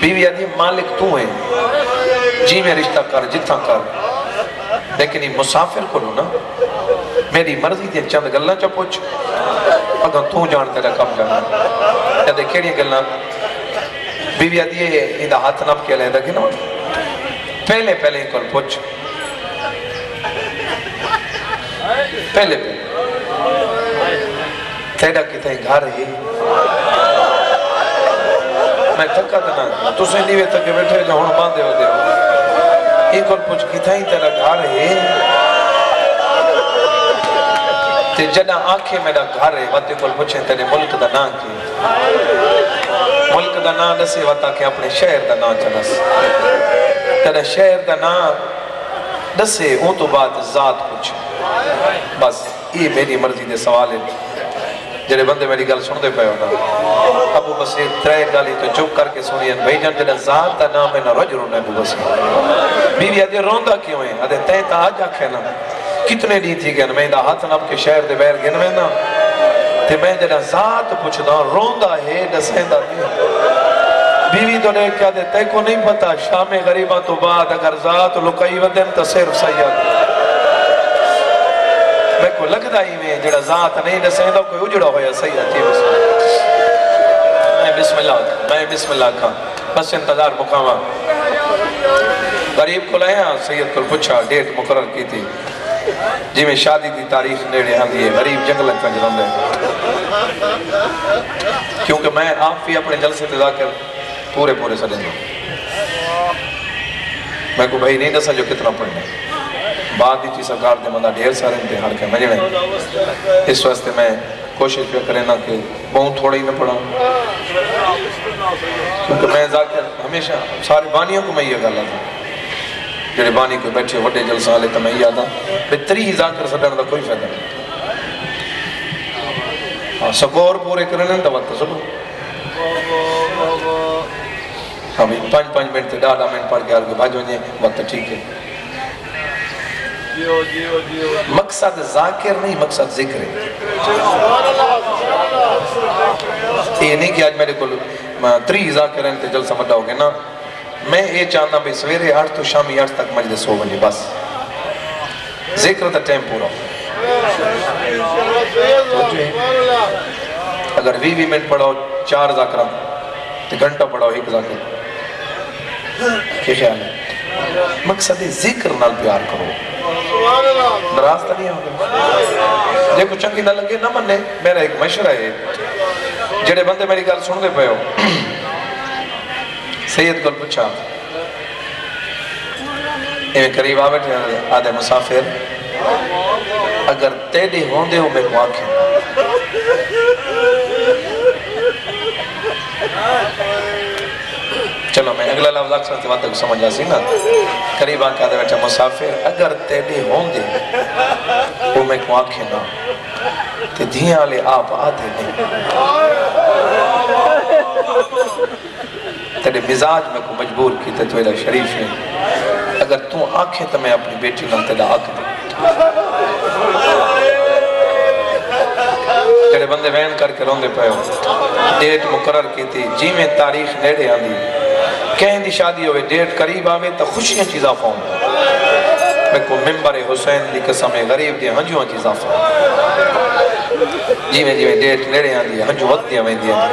بیوی آدھی مالک تو ہیں جی میں رشتہ کر جتھا کر لیکن یہ مسافر کو نا میری مرضی دے چند گلہ چا پوچھ اگر تو جان تیرا کم جانا جدے کیڑی گلہ بیوی آدھی ہے اندہ ہاتھ نپ کے علیدہ گنا پہلے ہی کل پوچھ پہلے تیرا کتنے گھر ہے میں تھکا دنا تو سے نیوے تھکے بیٹھے جو ہون باندھے ہو دے ہو ایک اور پوچھ کتھائی تیرا گھر ہے تے جنا آنکھیں میرا گھر ہے واتے کل پوچھیں تیرے ملک دا نام کی ملک دا نام دسے واتا کہ اپنے شہر دا نام چلس تیرا شہر دا نام دسے اون تو بعد ذات پوچھ بس یہ میری مرضی دے سوال ہے جڑے بندے میری گل سن دے پہ ہونا ابو بصیر ترے گالی تو چپ کر کے سنین بھائی جان جڑا ذات دا نام ہے نا رجل ابو بصیر بیوی آدھے روندہ کیوں ہیں آدھے تین تا آج آکھے نا کتنے دی تھی گئن میں دا ہاتھ نب کے شہر دے بیر گن میں نا تے میں جڑا ذات پوچھدا روندہ ہے دسیندہ نہیں بیوی تو نے کیا دے تے کو نہیں پتا شام غریبہ تو بعد اگر ذات لکائی ودن تا صرف سید میں کو لگتا ہی میں جڑا ذات نہیں دسیندہ کوئی اجڑا ہویا سید تھی میں بسم اللہ کھا بس انتظار مقامہ غریب کو لائے سید کو پوچھا ڈیٹ مقرر کی تھی جی میں شادی دی تاریخ نیڑے ہاں دیئے غریب جنگلت کا جلن دے کیونکہ میں آپ بھی اپنے جلسے تزا کر پورے سجن دوں میں کو بھائی نہیں دسا جو کتنا پڑھنے بعد دی چیز سرکار دے مندہ ڈھیر سارے امتحان کے مجھنے اس واسطے میں کوشش پہ کریں نا کہ بہت تھوڑا ہی میں پڑھا کیونکہ میں ذاکر ہمیشہ سارے بانیوں کو میں یہ گالا تھا جڑے بانی کوئی بیٹھے وڈے جلسہ آلے تو میں یہ آدھا بہتری ہی ذاکر سڑھنے دا کوئی فائدہ نہیں سکور پورے کرنے دا وقت سبو ابھی 5 منٹ تے 10 منٹ پڑھ کے آل کے بھاج ونجے وقت ٹھیک ہے مقصد ذاکر نہیں مقصد ذکر ہے یہ نہیں کہ آج میرے کو 3 ذاکر ہیں تے جلسہ مدہ ہوگے نا میں یہ چاہتا بھی سویرے 8 تو شامی 8 تک مجلس ہو گئی بس ذکر تا ٹائم پورا اگر 20 منٹ پڑھو 4 ذاکرہ تو گھنٹہ پڑھو 1 ذاکر کیا خیال ہے مقصد ذکر نال پیار کرو نراز تا نہیں ہوگا دیکھو چنگی نہ لگے نہ مننے میرا ایک مشورہ ہے جڑے بندے میری گل سن دے پہ ہو سید کو پوچھا ایویں قریب آبیٹھے آدھے مسافر اگر تیڑے ہوندے ہو میں کو آنکھیں چلو میں اگلا لفظ اکثر تے بات کو سمجھ جاسی نا قریب آنکھ آدھے بیٹھا مسافر اگر تیڑے ہوندے وہ میں کو آنکھیں نا تے دھیاں لے آپ آدھے نہیں تیرے مزاج میں کو مجبور کی تے تو الہ شریف ہے اگر تو آنکھیں تو میں اپنی بیٹی نہ تیرا آنکھ دے جڑے بندے وین کر کے روندے پہ ہو ڈیٹ مقرر کی تھی جی میں تاریخ نیڑے آندھی کہیں دی شادی ہوئے ڈیٹ قریب آوے تو خوشیاں چیزاں فاؤں میں کو ممبر حسین دی قسم غریب دی ہنجوان چیزاں فاؤں جی میں ڈیٹ نیڑے آندھی ہنجو وقت دیا میں دیا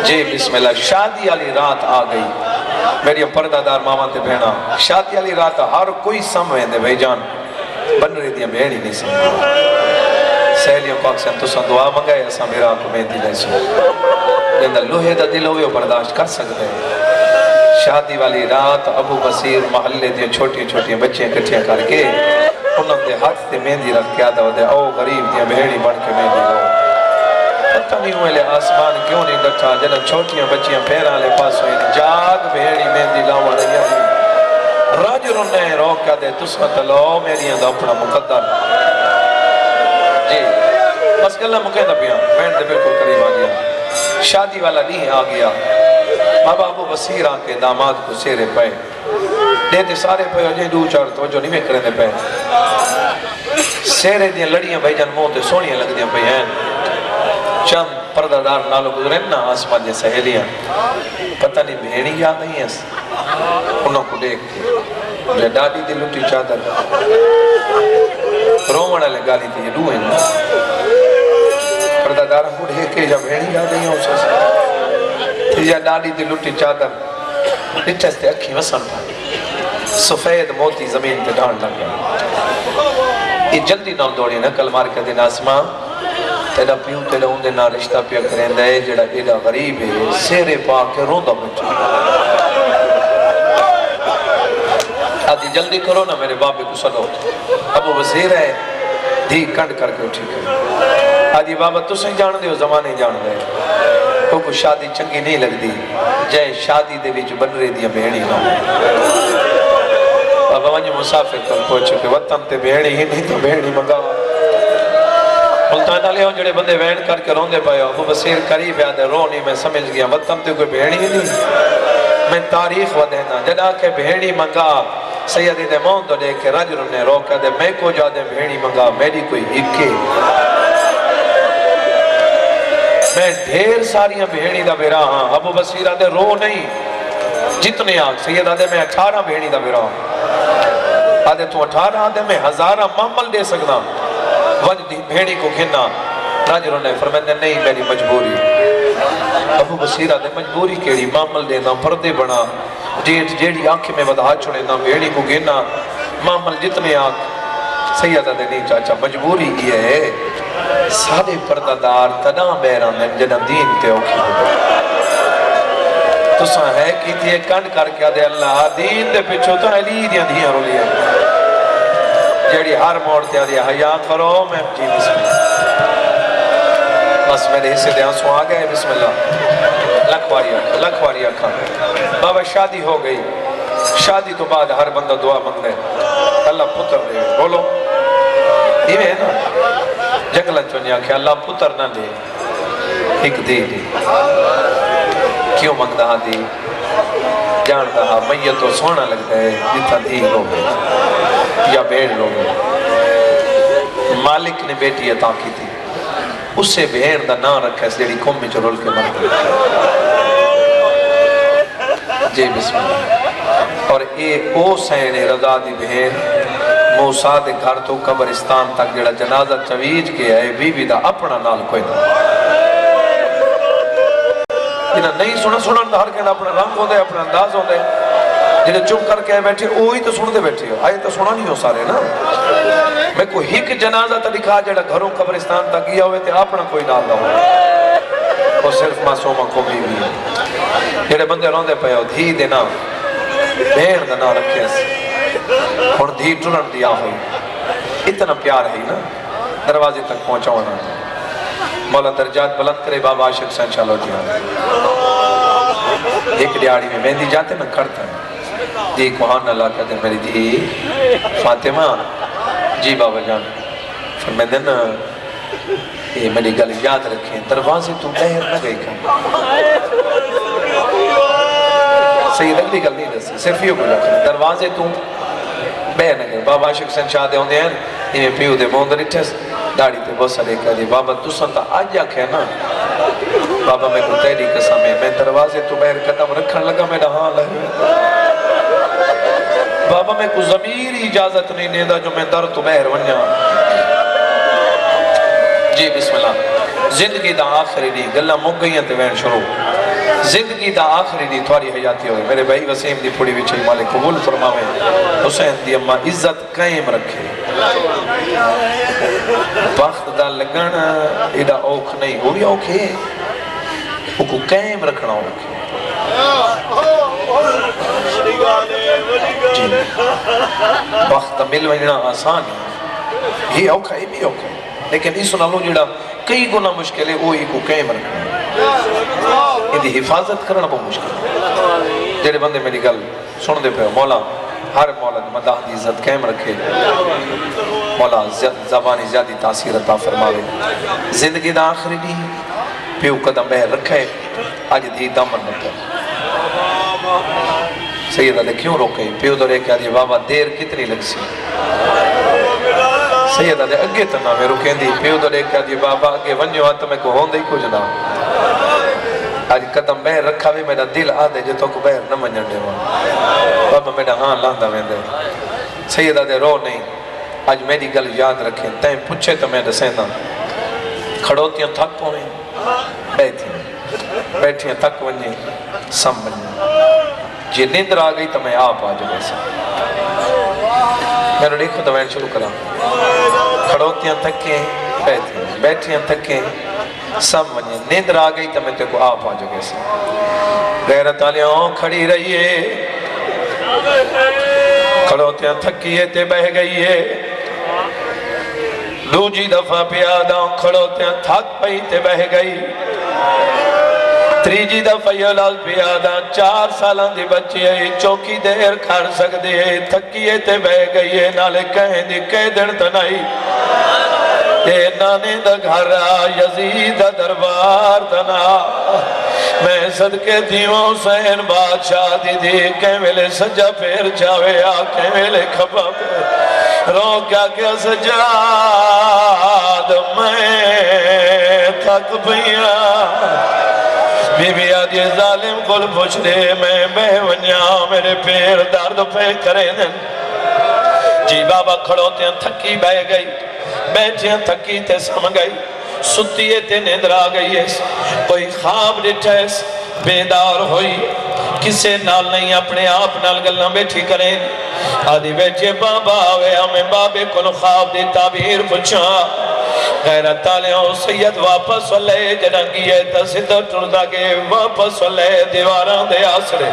جی بسم اللہ شادی علی رات آ گئی میری پردہ دار ماما تے بہنا شادی علی رات ہر کوئی سمویں دے بھائی جان بن رہی دیا بہنی نہیں سمجھا سہلیوں کو اکسن تو سن دعا منگائے ایسا میرا کو میں دل ایسو جندہ لوہے دا دل ہوئے برداشت کر سکتے ہیں شادی والی رات ابو بصیر محلے دیا چھوٹی بچیاں کٹھیاں کر کے انہوں دے ہاتھ تے مہندی رکھ کے آدھا دے او غریب دیا بہنی بن کے مہندی لاؤ پتہ نہیں ہوئے لے آسمان کیوں نہیں ڈٹھا جنہ چھوٹیاں بچیاں پھیران لے پاس ہوئے جاگ بہنی مہندی لاؤ رہی راج رونے روک کیا دے تسمت لاؤ میری اندھا اپنا مقدر جی بس گلہ مقیدہ پیا بینڈ دے بالکل قریب آ گیا شادی والا نہیں آ گیا بابا ابو بصیر آن کے داماد کو سیرے پائے دیتے سارے پہ ہو جائیں دو چار توجہ نہیں میں کریں دے پہ سیرے دیا لڑیاں بھائی جان موتے سونیاں لگ دیا پہ ہیں چند پردہ دار نالو گزرے نا آسمان جے سہیلیاں پتہ نہیں بھیڑی یاد نہیں ہے انہوں کو دیکھ کے جو ڈاڈی دی لٹی چادر رومن والے گالی تھی یہ ڈوئیں نا پردہ داروں کو دیکھ کے جب بھیڑی یاد نہیں ہو سکتا یہ ڈاڈی دی لٹی چادر لٹھے سے اکھی وسن پا سفید موتی زمین پہ ڈھان لگ گیا یہ جلدی نال دوڑی نا کل مار کے دن آسمان تیرا پیوں تیرا ہوندے نا رشتہ پیا کریں دے جڑا ایڈا غریب ہے سیرے پا کے روندہ بیٹھا آدھی جلدی کرو نا میرے بابے کو سنو ابو وزیر ہے دھی کنڈ کر کے اٹھی کر آدھی بابا تو سے جان دے ہو زمانے جان دے کو شادی چنگی نہیں لگ دی جائے شادی دے بھی جو بن رہی دیا بہنی نہ بابا وانجی مسافر کر پوچھو کہ وطن تے بہنی ہی نہیں تو بہنی منگا ملتان علیہ ہوں جڑے بندے وین کر کے روندے پائے ابو بصیر قریب یاد ہے رو نہیں میں سمجھ گیا وطن تے کوئی بہنی ہی نہیں میں تاریخ ودہنا جدا کے بہنی منگا سیدی دے موندو دے کے رجل نے روکا دے میں کو جا دے بہنی منگا میری کوئی ہکے میں ڈھیر ساریاں بہنی دا بیرا ہاں ابو بصیر آدھے رو نہیں جتنے آگ سید آدھے میں 18 بہنی دا بیرا ہاں آدھے تو 18 آدھے میں 1000 معمل دے سکنا وجہ بہنی کو گھننا راجروں نے فرمائے نہیں میری مجبوری ابو بصیر آدھے مجبوری کیڑی معمل دینا پردے بنا جیڑی آنکھ میں وضاحت چھوڑینا بہنی کو گھننا معمل جتنے آگ سید آدھے نہیں چاچا مجبوری کی ہے سادے پردہ دار تنا بیران میں جنہ دین تے اوکھی ہو تو ساں ہے کی تھی ایک کنڈ کر کے دے اللہ دین دے پچھو تو علی دیاں دیاں رو لیا جیڑی ہر موڑ تے دیا حیاء کرو میں جی بسم اللہ بس میرے حصے دے آنسو آگئے بسم اللہ لکھواری اکھا بابا شادی ہو گئی شادی تو بعد ہر بندہ دعا مانگ دے اللہ پتر دے بولو یہ ہے نا جنگلہ چونیا کہ اللہ پتر نہ دے ایک دے دے کیوں مانگدہ دی جاندہ میت تو سونا لگتا ہے جتا دی لوگ یا بھیڑ لوگ مالک نے بیٹی عطا کی تھی اس سے بھیڑ دا نام رکھا ہے اس لیے کم میں چرول کے مرد جی بسم اللہ اور ایک او سین رضا دی بھیڑ موسیٰ دے گھر تو قبرستان تک جڑا جنازہ چویج کے ہے بی بی دا اپنا نال کوئی نہ جنہاں نہیں سنن دا ہر کہنا اپنا رنگ ہوندے اپنا انداز ہوندے جنہیں چپ کر کے بیٹھے اوہی تو سن دے بیٹھے ہو آئے تو سنا نہیں ہو سارے نا میں کوئی ہک جنازہ تا دکھا جڑا گھروں قبرستان تک گیا ہوئے تے اپنا کوئی نال نہ ہو وہ صرف معصومہ کو بھی ہے جڑے بندے روندے پہ ہو دھی دینا بھیڑ دا نہ رکھے اور دھی ٹرن دیا ہوئی اتنا پیار ہے نا دروازے تک پہنچا ہونا مولا درجات بلند کرے بابا عاشق سے انشاءاللہ جی ایک ڈیاڑی میں مہندی جاتے میں کھڑتا ہے دی کوہان اللہ کہتے ہیں میری دھی فاطمہ جی بابا جان فرمیدن یہ میری گل یاد رکھیں دروازے تو بہر نہ گئی کھا صحیح اگلی گل نہیں دسی صرف یہ گل رکھیں دروازے تو بہر نہ گئی بابا عاشق سے انشاء دے ہوندے ہیں یہ پیو دے موندر اٹھس داڑی تے بہت سارے کہا دی بابا تو سنتا آج آکھے نا بابا میں کو تیری قسم ہے میں دروازے تو بہر قدم رکھن لگا میرا ہاں لگا بابا میں کو ضمیری اجازت نہیں دیدا جو میں در تو بہر ونیا جی بسم اللہ زندگی دا آخری دی گلہ مک گئی تے وین شروع زندگی دا آخری دی تھواری حیاتی ہوئے میرے بھائی وسیم دی پھوڑی وچھے مالک قبول فرماوے حسین دی اممہ عزت قائم رکھے وقت دا لگن ایڈا اوکھ نہیں وہ بھی اوکھ ہے وہ کو قائم رکھنا اوکھ ہے جی وقت مل وینا آسان ہے یہ اوکھ ہے بھی اوکھ ہے لیکن اس نالوں جڑا کئی گنا مشکل ہے وہ ہی کو قائم رکھنا یہ دی حفاظت کرنا بہت مشکل ہے جڑے بندے میری گل سن دے پہ مولا ہر مولا مداح دی عزت قائم رکھے مولا زبانی زیادی تاثیر عطا فرماوے زندگی دا آخری دی پیو قدم بہر رکھے آج دی دامن رکھے سیدہ دے کیوں روکے پیو دو رے کہا دی بابا دیر کتنی لگ سی سیدہ دے اگے تنا میں رکیں دی پیو دے کہا دی بابا اگے ونجو آتا میں کو ہون دے کچھ نہ آج قدم بہر رکھا بھی میرا دل آدھے جو تو کو بہر نہ منجن دے بابا میرا ہاں لاندہ میں دے سیدہ دے رو نہیں آج میری گل یاد رکھیں تین پوچھے تو میں دسیں دا کھڑوتیاں تھک پویں بیٹھیاں تھک ونجیں سم ونجیں جی نیندر آ گئی تو میں آپ آ جائے سے میں نے دیکھو تو میں شروع کرا کھڑوتیاں تھکیں بیٹھیاں تھکیں سم ونجیں نیندر آ گئی تو میں تے کو آپ آ جائے سے غیرت آلیاں کھڑی رہیے کھڑوتیاں تھکیے تے بہ گئیے دوجی دفعہ پیاداں کھڑوتیاں تھک پئی تے بہ گئی تریجی دفعہ یولال پیاداں 4 سالان دی بچی ہے چوکی دیر کھار سکتے ہے تھکیے تے بہ گئی ہے نالے کہیں دی کہہ دن تنائی اے نانے دا گھرہ یزید دربار تنا میں صدقے دیوں حسین بادشاہ دی دی کہیں ملے سجا پھر جاوے آ کہیں ملے کھپا پھر رو کیا کیا سجاد میں تھک پیا بی بی آدھی ظالم کل پوچھ دے میں بہ ونیا میرے پیر درد پہ کریں دن جی بابا کھڑوتیاں تھکی بہ گئی بیٹھیاں تھکی تے سم گئی ستیے تے نیندر آ گئی ہے کوئی خواب ڈٹھے بیدار ہوئی کسے نال نہیں اپنے آپ نال گلنا بیٹھی کریں آدھی بیٹھے بابا آوے ہمیں بابے کو خواب دی تعبیر پچھا غیرت آلیاں سید واپس والے جنگی ہے تصدر ٹردہ کے واپس والے دیواراں دے آسرے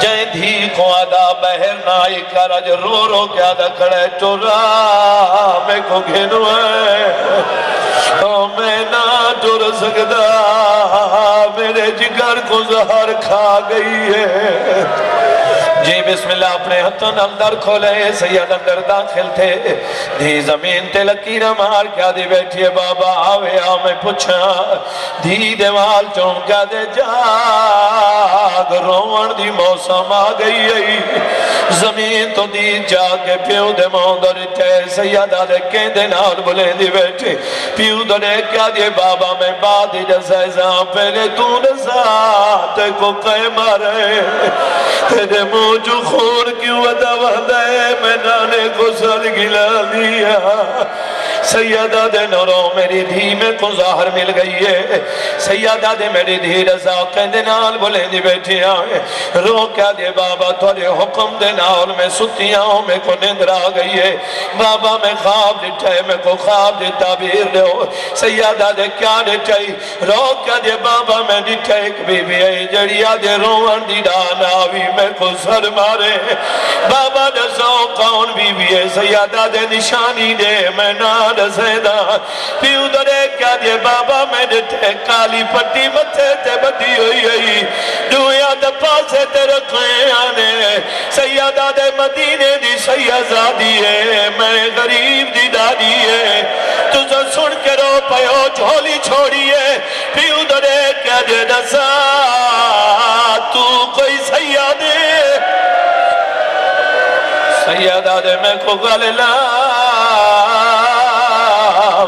جائیں دھی کو آدھا بہر نائی کر آج رو رو کے آدھا کھڑے ٹورا میں کو گھنو ہے میں نہ ٹور سکتا میرے جگر کو زہر کھا گئی ہے جی بسم اللہ اپنے ہتھوں اندر کھولے سید اندر داخل تھے دھی زمین تے لکیرہ مار کیا دی بیٹھئے بابا آوے آمیں پوچھا دھی دیوال چون کیا دے جاگ روان دی موسم آ گئی زمین تو دی جا کے پیو دے موندر تے سیدہ دے کہندے نال بلیں دی بیٹھے پیو دے کیا دی بابا میں بعد جیسے زاں پہلے تو نزات کو کہے مارے تیرے موجو خور کیوں ودا ودا ہے میں نانے کو سر گلا دیا سیدہ دے نورو میری دھی میں کو ظاہر مل گئی ہے سیدہ دے میری دھی رضا کہندے نال بولیں دی بیٹھی آئے رو کیا دے بابا تھوڑے حکم دے نال میں ستیاں ہوں میں کو نیندر آ گئی ہے بابا میں خواب لٹھائے میں کو خواب دے تعبیر دے ہو سیدہ دے کیا لٹھائی رو کیا دے بابا میں لٹھائے ایک بی بی ہے جڑیا دے روان دی ڈانا آوی میں کو سر مارے بابا دے سو کون بی بی ہے سیدہ دے نشانی دے میں نہ سیدہ پیو دے کیا دے بابا میں ڈٹھے کالی پٹی متھے تے بدی ہوئی دویا دے پاسے تے رکھیں آنے سیدہ دے مدینے دی سیدہ دی ہے میں غریب دی دادی ہے تجھے سن کے رو پیو جھولی چھوڑی ہے پیو دے کیا دے دسا تو کوئی سیدہ سیدہ دے میں کو غللہ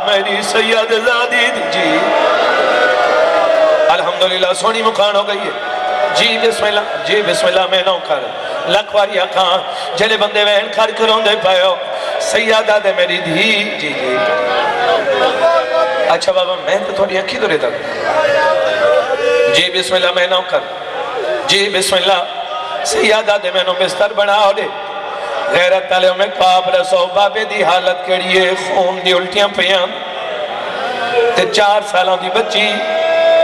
میری سید زادی جی الحمدللہ سونی مکان ہو گئی ہے جی بسم اللہ میں نو کر لکھواری آکھاں جلے بندے وین کھر کروں دے پائیو سیدہ دے میری دھی جی اچھا بابا میں تو تھوڑی اکھی دو رہتا جی بسم اللہ میں نو کر جی بسم اللہ سیدہ دے میں نو بستر بنا ہو دے غیرت علیہ میں خواب رسو بابے دی حالت کریے خون دی الٹیاں پیاں تے 4 سالوں دی بچی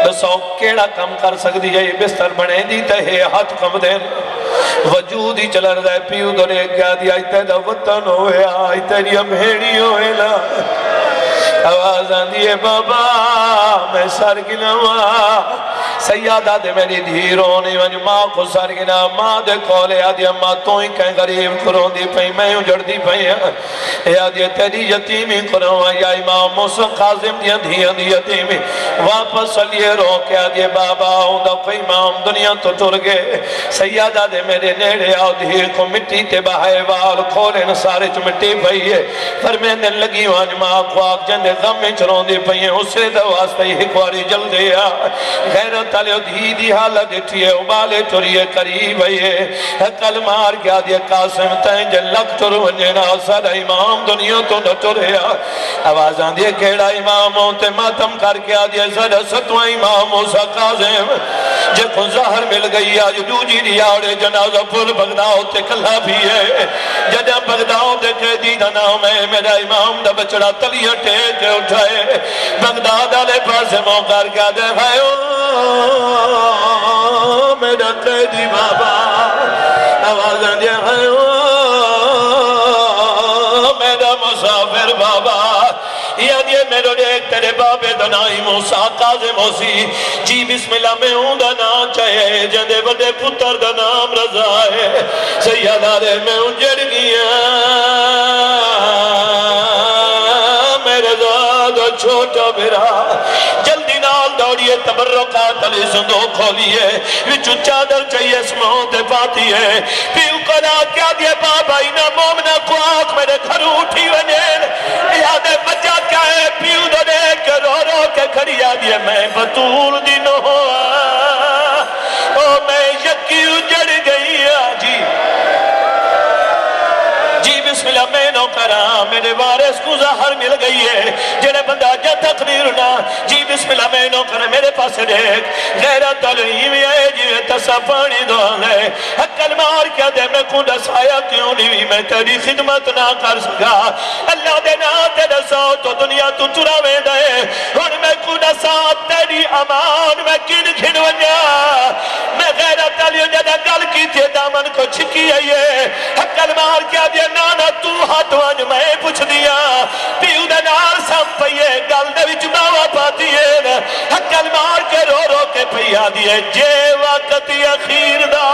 دسو کیڑا کم کر سکتی ہے بستر بنے دی تہے ہاتھ کم دین وجود ہی چل رہا ہے پیو دنے کیا دی آئی تے دا وطن ہوئے آئی تیری امہیڑی ہوئے لا آواز آن دیئے بابا میں سر گلوا سیادہ دے میری دھیرونی ونج ماں کو سرگنا ماں دے کولے آدھی اماں تو ہی کہیں غریب کروں دی پہی میں اجڑ دی پہی اے آدھی تیری یتیمی کروں یا امام موسیٰ قاسم دیا دھیاں دی یتیمی واپس سلیے رو کے آدھی بابا ہوں دا کوئی امام دنیا تو ٹر گئے سیادہ دے میرے نیڑے آؤ دھیر کو مٹی تے بہائے وال کھولے نہ سارے چ مٹی پئی ہے پر میں نے لگی وانج ماں کو آگ جندے غم میں چروں دی پئی ہیں اسے دا واسطہ ہی ہکواری جل دیا غیرت علیہ دھی دی حالت اٹھی ہے ابالے ٹریے قریب ہے کل مار کیا دیا قاسم تین جن لگ ٹر ونجنا سارا امام دنیا تو نہ ٹریا آوازاں دیا کیڑا اماموں تے ماتم کر کے آدیا سارا ستوہ امام موسیٰ قاسم جے کو ظاہر مل گئی آج دو جی ریاڑے جنازہ پھول بغداؤ تے کلا بھی ہے جدہ بغداؤ تے قیدی دا نام ہے میرا امام دا بچڑا تلیہ ٹیک کے اٹھائے بغداد آلے پاس موقع کیا دے بھائیو میرا قیدی بابا آوازاں دے بھائیو میرا مسافر بابا یاد یہ میرے ایک تیرے بابے دنائی موسیٰ قاسم موسی جی بسم اللہ میں ہوں دا نام چاہے جندے بڑے پتر دا نام رضا ہے سیادہ دے میں اجڑ گیا میرے زاد چھوٹا میرا جلدی نال دوڑیے تبرکات علی صندوق کھولیے وچو چادر چاہیے اسموں تے پاتی ہے پیو کنا کیا دیے بابا اینا مومنہ کو آنکھ میرے گھر اٹھی ونین یادے بچہ کیا ہے پیو دنے کے رو رو کے کھڑی یادیے میں بطول دنوں او میں یکی اجڑ گئی جی جی بسم اللہ میں نو کرا میرے وارث کو ظاہر مل گئی ہے جنہیں بندہ جا تقریر نہ جی بسم اللہ میں نو کرا میرے پاس دیکھ غیرت علیمی ہے جی تسا پانی دوان ہے حقل مار کیا دے میں کو دسایا کیوں نہیں میں تیری خدمت نہ کر سکا اللہ دے نا تیرے ساتھ تو دنیا تو چرا میں دے اور میں کو دسات تیری امان میں کن کھن ونیا میں غیرت علیمی جدہ گل کی تھی دامن کو چھکی ہے یہ حقل مار کیا دے نانا تو ہاتھ وانج میں پوچھ دیا پیو دے نار سم پئیے گل دے وچ باوا پاتی ہے حقل مار کے رو رو کے پیا دیئے جے وقت اخیر دا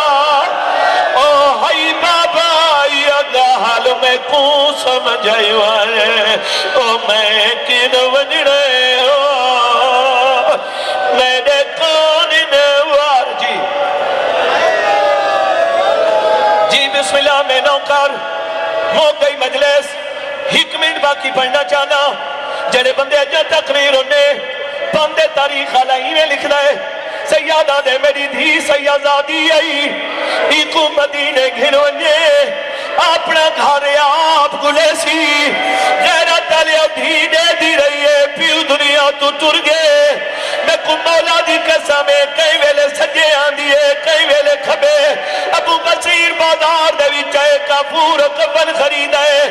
او ہائی بابا یا حال میں کون سمجھائی وائے او میں کن ونجڑے ہو میرے کون نوار جی جی بسم اللہ میں نوکر موقعی مجلس ایک منٹ باقی پڑھنا چاہنا جنہیں بندے جا تقریر انہیں بندے تاریخ علیہ میں لکھ رہے سیادہ دے میری دھی سیادی آئی ایکو مدینے گھنونے اپنا گھر آپ گلے سی غیرت علیہ دھی دے دی رہی ہے پیو دنیا تو ٹر گئے میں کو مولا دی قسم ہے کئی ویلے سجے آن دیئے کئی ویلے کھبے ابو بصیر بازار دے وچ اے کافور کفن خرید ہے